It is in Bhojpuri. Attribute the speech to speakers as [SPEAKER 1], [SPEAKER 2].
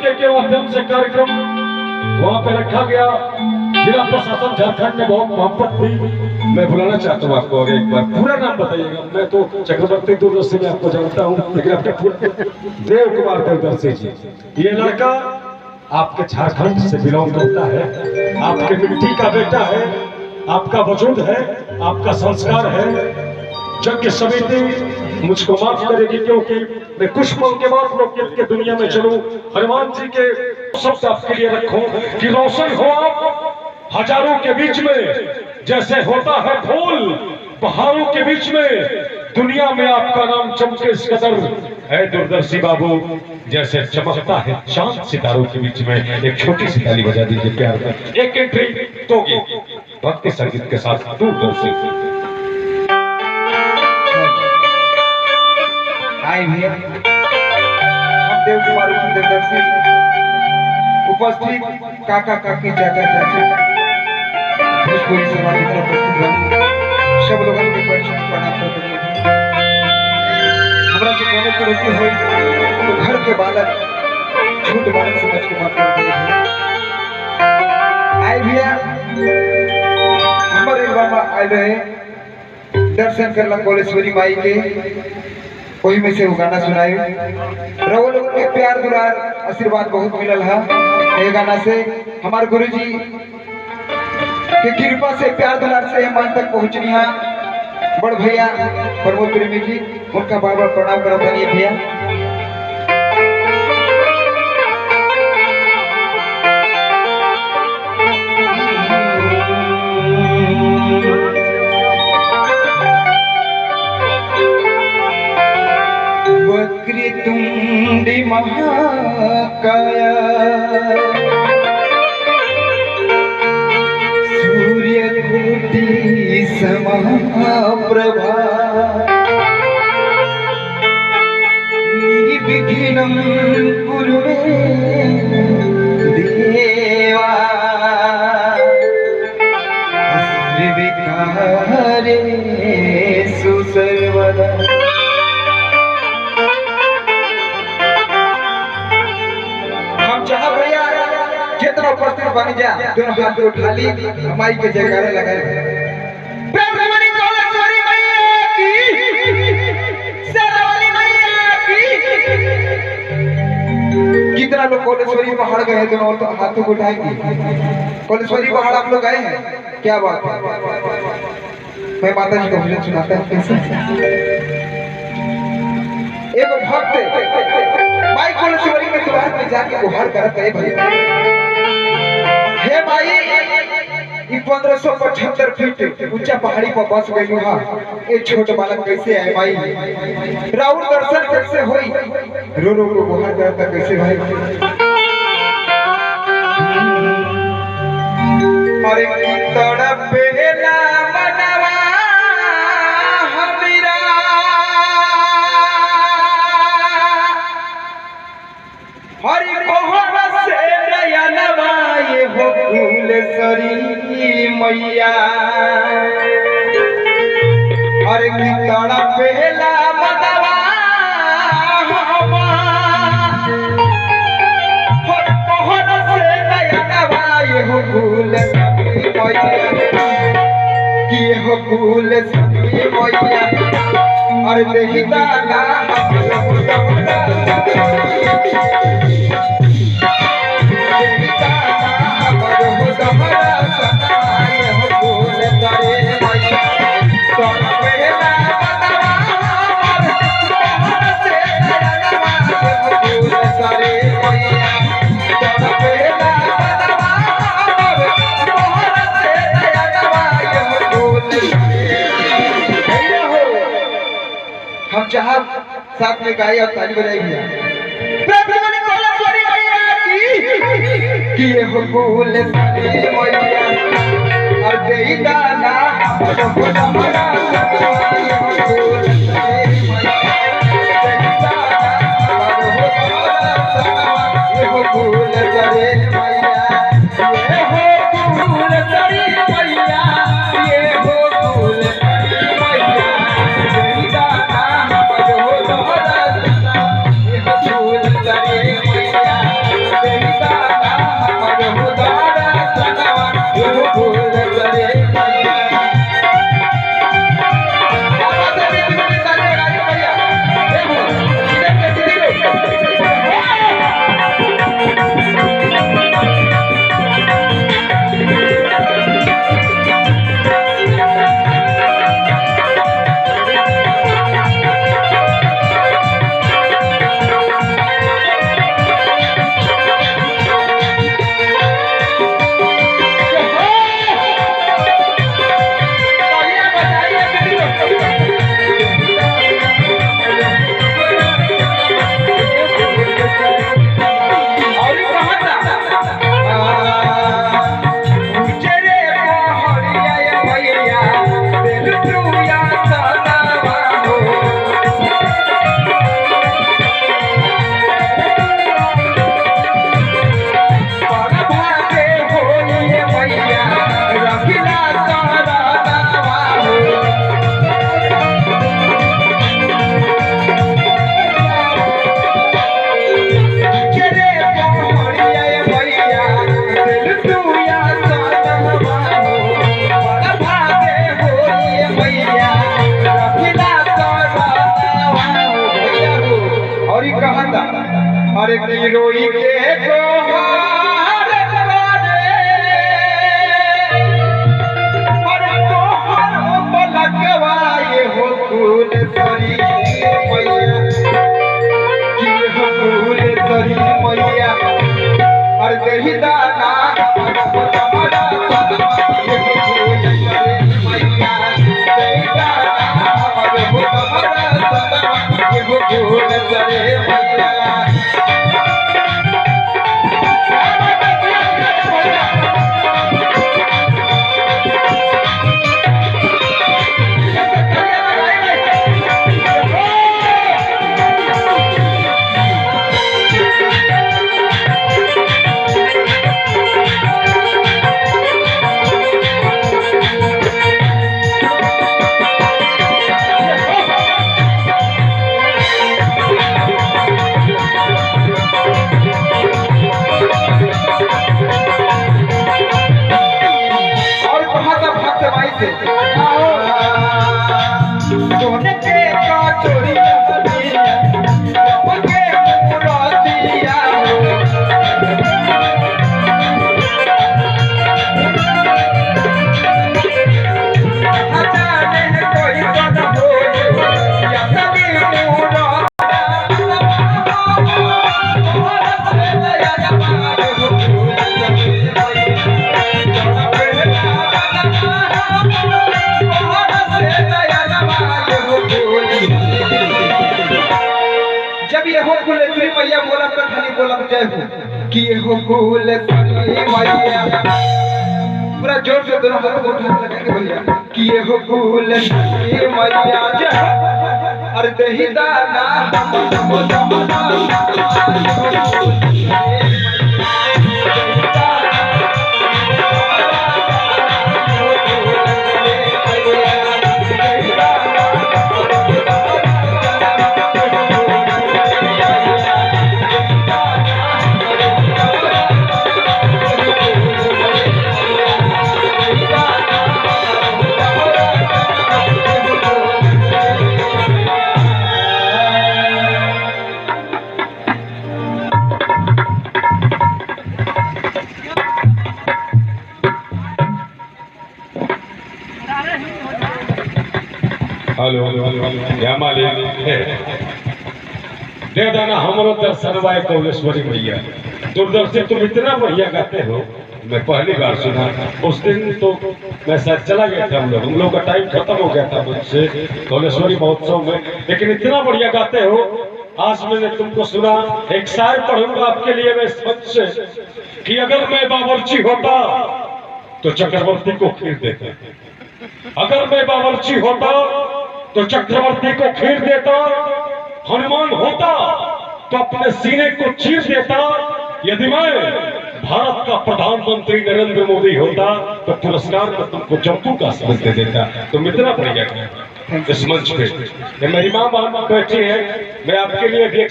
[SPEAKER 1] तरीके के माध्यम से कार्यक्रम वहाँ पे रखा गया। जिला प्रशासन झारखंड में बहुत मोहब्बत थी। मैं बुलाना चाहता हूँ आपको, अगर एक बार पूरा नाम बताइएगा। मैं तो चक्रवर्ती दूरदर्शी में आपको जानता हूँ, लेकिन आपके देव कुमार दूरदर्शी जी, ये लड़का आपके झारखंड से बिलोंग करता है, आपके मिट्टी का बेटा है, आपका वजूद है, आपका संस्कार है। यज्ञ समिति मुझको माफ करेगी क्योंकि मैं कुछ पल के बाद लोकगीत के दुनिया में चलूं। हनुमान जी के शब्द आपके लिए रखूं कि रोशन हो आप हजारों के बीच में, जैसे होता है फूल पहाड़ों के बीच में, दुनिया में आपका नाम चमके इस कदर है दूरदर्शी बाबू, जैसे चमकता है चांद सितारों के बीच में। एक छोटी सी ताली बजा दीजिए प्यार में। एक एंट्री तो भक्ति संगीत के साथ दूरदर्शी।
[SPEAKER 2] हाय भैया, हम देव कुमार दूरदर्शी उपस्थित काका काकी चाचा चाची भोजपुरी समाज की तरफ उपस्थित बने सब लोगों के परिचय प्रणाम करते हैं। हमरा से कोनो त्रुटि हो तो घर के बालक छोट बालक समझ के बात करते हैं। आए भैया, हमारे बाबा आए रहे दर्शन करला कोलेश्वरी माई के, वही में से वो गाना सुनाए। रवो लोगों के प्यार दुलार आशीर्वाद बहुत मिलल है। ये गाना से हमारे गुरुजी के कृपा से प्यार दुलार से हम आज तक पहुंचनी है। बड़ भैया प्रमोद प्रेमी जी, उनका बार बार प्रणाम करता नहीं भैया। वक्रतुंडी महाकाय सूर्यकोटि समप्रभा निर्विघ्नं कुरु मे देवा सर्वकार्येषु सर्वदा। जितना उपस्थित बन जा दोनों हाथ को उठा ली, माई के जयकारे लगा प्रेम रमणी कोलेश्वरी मैया की, शेरावाली मैया की। कितना लोग कोलेश्वरी पहाड़ गए दोनों तो हाथों को उठाएंगे। कोलेश्वरी पहाड़ आप लोग गए हैं? क्या बात है। मैं माता जी को भजन सुनाता हूँ। कैसे एक भक्त माई कोलेश्वरी के द्वार पे जाके गुहार करता है, भाई हे भाई, 1575 फीट ऊंचा पहाड़ी पर बस गई हा। एक छोट बालक कैसे आए भाई, राउर दर्शन कैसे होई, रो रो रो गुहार करता कैसे भाई। अरे की तड़पेला मनवा हमरा, हरि मोहन से दयानवा ये हो फूलेश्वरी मैया। हरे की तड़पेला मनवा हरि मोहन से दयानवा ये हो फूलेश्वरी मैया, कि ये हो फूलेश्वरी मैया। अरे देही दाना हम जहाँ साथ में गाए और ताली बजाई भैया। कि ये हो फूलेश्वरी मैया, और देई दाना हमरा ये हो फूलेश्वरी मैया। ये हो फूलेश्वरी मैया, ये हो फूलेश्वरी मैया, ये हो फूलेश्वरी मैया। देई दाना हमरा ये हो फूलेश्वरी मैया। हरी रोई के गोहार करे और तोहर पलकवा ये हो फूल सरी मैया की हो फूल सरी मैया और देही दाना हमारा सदमा ये हो फूल सरी मैया देही दाना हमारा सदमा ये हो फूल सरी मैया। सोने के काटोरिया के मुरादिया जाने कोई बन हो या सभी मुरा जब ये हो कुलेश्वरी मैया बोला तो खाली बोला जय हो कि ये हो कुलेश्वरी मैया पूरा जोर से दोनों हाथ उठा लगाएंगे भैया कि ये हो कुलेश्वरी मैया जय हो और देही दाना
[SPEAKER 1] हेलो क्या मालिक दे देना हमरो दर्शन वाय कौलेश्वरी मैया। दूरदर्शी तुम इतना बढ़िया गाते हो, मैं पहली बार सुना। उस दिन तो मैं शायद चला गया था, हम लोग का टाइम खत्म हो गया था मुझसे कौलेश्वरी महोत्सव में, लेकिन इतना बढ़िया गाते हो। आज मैंने तुमको सुना, एक शायर पढ़ूंगा आपके लिए मैं इस मंच से कि अगर मैं बावर्ची होता तो चक्रवर्ती को खीर देता, अगर मैं बावर्ची होता तो चक्रवर्ती को खीर देता, हनुमान होता तो अपने सीने को चीर देता, यदि मैं भारत का प्रधानमंत्री नरेंद्र मोदी होता तो पुरस्कार में तुमको जम्मू कश्मीर दे देता। तुम इतना बढ़िया इस मंच पे। मेरी माँ बैठी है, मैं आपके लिए भी एक